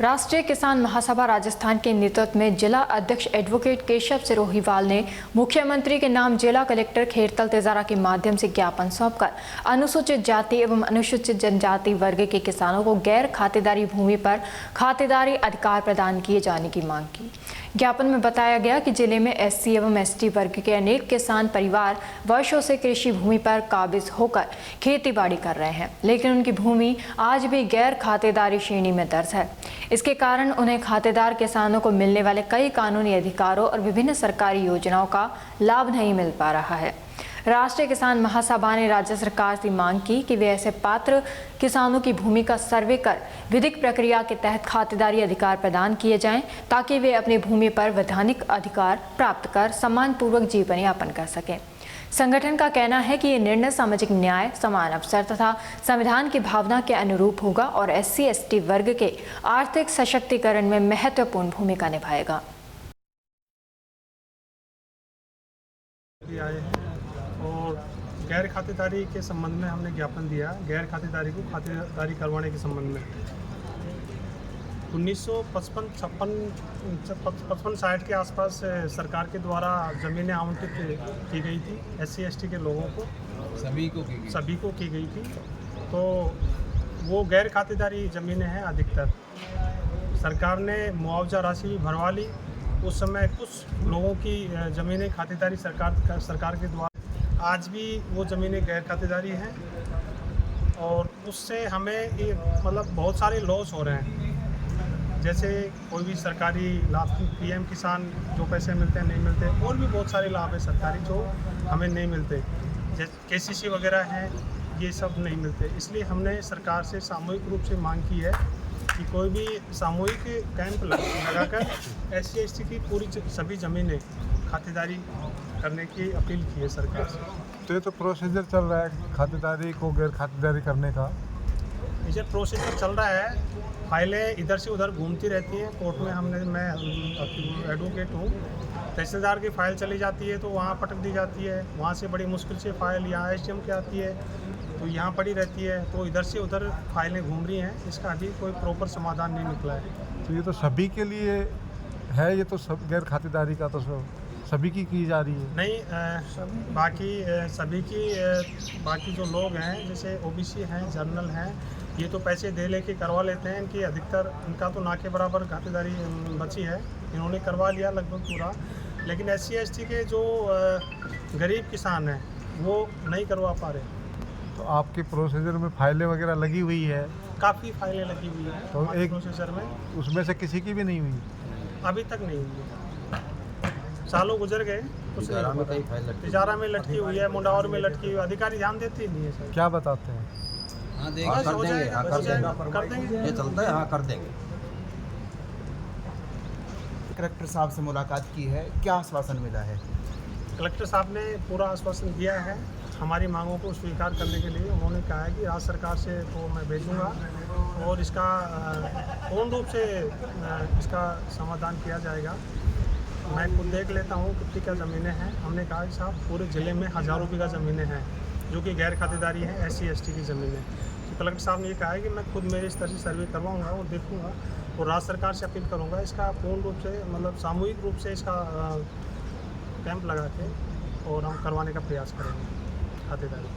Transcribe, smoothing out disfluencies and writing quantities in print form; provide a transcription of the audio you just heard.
राष्ट्रीय किसान महासभा राजस्थान के नेतृत्व में जिला अध्यक्ष एडवोकेट केशव सिरोहीवाल ने मुख्यमंत्री के नाम जिला कलेक्टर खेरतल तिजारा के माध्यम से ज्ञापन सौंपकर अनुसूचित जाति एवं अनुसूचित जनजाति वर्ग के किसानों को गैर खातेदारी भूमि पर खातेदारी अधिकार प्रदान किए जाने की मांग की। ज्ञापन में बताया गया कि जिले में एससी एवं एसटी वर्ग के अनेक किसान परिवार वर्षों से कृषि भूमि पर काबिज होकर खेतीबाड़ी कर रहे हैं, लेकिन उनकी भूमि आज भी गैर खातेदारी श्रेणी में दर्ज है। इसके कारण उन्हें खातेदार किसानों को मिलने वाले कई कानूनी अधिकारों और विभिन्न सरकारी योजनाओं का लाभ नहीं मिल पा रहा है। राष्ट्रीय किसान महासभा ने राज्य सरकार से मांग की कि वे ऐसे पात्र किसानों की भूमि का सर्वे कर विधिक प्रक्रिया के तहत खातेदारी अधिकार प्रदान किए जाएं, ताकि वे अपनी भूमि पर वैधानिक अधिकार प्राप्त कर सम्मानपूर्वक जीवन यापन कर सकें। संगठन का कहना है कि ये निर्णय सामाजिक न्याय, समान अवसर तथा संविधान की भावना के अनुरूप होगा और SC/ST वर्ग के आर्थिक सशक्तिकरण में महत्वपूर्ण भूमिका निभाएगा। और गैर खातेदारी के संबंध में हमने ज्ञापन दिया। गैर खातेदारी को खातेदारी करवाने के संबंध में 1955-60 के आसपास सरकार के द्वारा ज़मीनें आवंटित की गई थी। SC/ST के लोगों को सभी को की गई थी। तो वो गैर खातेदारी ज़मीनें हैं अधिकतर। सरकार ने मुआवजा राशि भी भरवा ली। उस समय कुछ लोगों की ज़मीनें खातेदारी सरकार के द्वारा, आज भी वो ज़मीनें गैर खातेदारी हैं और उससे हमें मतलब बहुत सारे लॉस हो रहे हैं। जैसे कोई भी सरकारी लाभ, PM किसान जो पैसे मिलते हैं नहीं मिलते, और भी बहुत सारे लाभ हैं सरकारी जो हमें नहीं मिलते, जैसे KCC वगैरह हैं, ये सब नहीं मिलते। इसलिए हमने सरकार से सामूहिक रूप से मांग की है कि कोई भी सामूहिक कैंप लगाकर SC/ST की पूरी सभी ज़मीनें खातेदारी करने की अपील की है सरकार से। तो ये तो प्रोसीजर चल रहा है खातेदारी को गैर खातेदारी करने का। ये प्रोसीजर चल रहा है, फाइलें इधर से उधर घूमती रहती हैं कोर्ट में। मैं एडवोकेट हूँ। तहसीलदार की फ़ाइल चली जाती है तो वहाँ पटक दी जाती है, वहाँ से बड़ी मुश्किल से फ़ाइल यहाँ SDM की आती है तो यहाँ पड़ी रहती है। तो इधर से उधर फाइलें घूम रही हैं, इसका अभी कोई प्रॉपर समाधान नहीं निकला है। तो ये तो सभी के लिए है, ये तो सब गैर खातेदारी का तो सभी की जा रही है। नहीं, सभी की बाकी जो लोग हैं जैसे OBC हैं, जर्नल हैं, ये तो पैसे दे लेके करवा लेते हैं। इनकी अधिकतर, इनका तो ना के बराबर खातेदारी बची है, इन्होंने करवा लिया लगभग पूरा। लेकिन SC/ST के जो गरीब किसान हैं वो नहीं करवा पा रहे। तो आपके प्रोसीजर में फाइलें वगैरह लगी हुई है? काफ़ी फाइलें लगी हुई हैं तो एक प्रोसीजर में, उसमें से किसी की भी नहीं हुई? अभी तक नहीं हुई है। सालों गुजर गए, कुछ नहीं। तिजारा में लटकी हुई है, मुंडावर में लटकी हुई है, अधिकारी ध्यान देते ही नहीं है सर। क्या बताते हैं? कर देंगे, ये चलता है, हाँ कर देंगे। कलेक्टर साहब से मुलाकात की है, क्या आश्वासन मिला है? कलेक्टर साहब ने पूरा आश्वासन दिया है हमारी मांगों को स्वीकार करने के लिए। उन्होंने कहा है कि राज्य सरकार से तो मैं भेजूंगा और इसका पूर्ण रूप से इसका समाधान किया जाएगा। मैं खुद देख लेता हूँ कितनी क्या ज़मीनें हैं। हमने कहा कि साहब पूरे ज़िले में हज़ारों बीघा ज़मीनें हैं जो कि गैर खातेदारी हैं, SC/ST की ज़मीनें। तो कलेक्टर साहब ने ये कहा है कि मैं खुद मेरे स्तर से सर्वे करवाऊँगा और देखूँगा और राज्य सरकार से अपील करूँगा इसका पूर्ण रूप से, मतलब सामूहिक रूप से इसका कैंप लगा के और हम करवाने का प्रयास करेंगे खातेदारी।